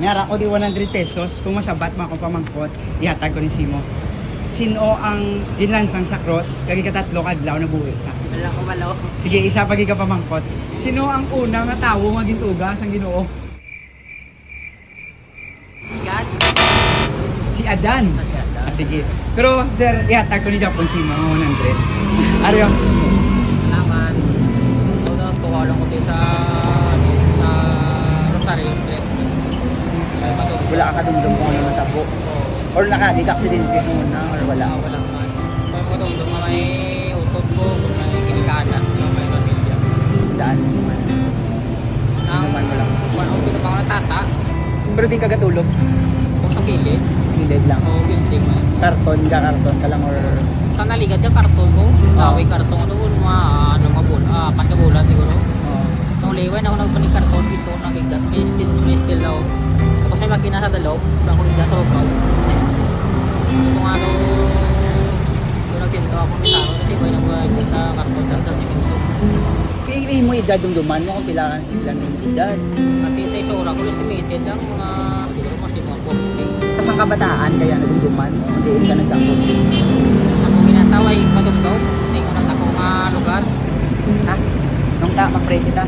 Mayara ko di 100 pesos. Kung masabat mo akong pamangkot, ihatag ko ni Simo. Sino ang ginlansang sa cross, kagi katatlo kadlaw na buhi sa. Wala ko malaw. Sige, isa pagi ka pamangkot. Sino ang unang nga tawo nga gintugas ang Ginoo? God. Si Adan. Ah, sige. Pero sir, ihatag ko ni Japon Simo ang 100. Ariyo. Salamat. So, tukalang ko din sa Rosario Street. Wala ka dumdum kung ano matabo. Or nakadi-aksidente muna or wala. Wala naman. Kung matulog na may utot ko, kung may kinikada, kung may pamilya. Daan naman. Naman mo lang. Kung ano, pinapang natata, Pero di ka gatulog. kung sa kilid, Hindi lang. o building man. Karton ka lang or Sa naligad yung karton ko, laway karton ko doon, pandabulan siguro. Nung liway na ako nagpanig karton dito, nagigas, may still daw. Tapos may makina sa dalaw, parang kong igas sa upaw. Ito nga daw, yung nagtinto ako ni Taro, kasi ko yung nagpanig sa karton sa simento. kaya mo edad dumduman mo kung pila ng edad. At sa itsura ko, estimated lang, mga, siguro kasi mga 40. Kasang kabataan kaya nadumduman mo, hindi ka nagkakot. Ako ginasaway, matugdaw, hindi ko nang ako nga lugar. Ha? Nung ta, mag-pray kita.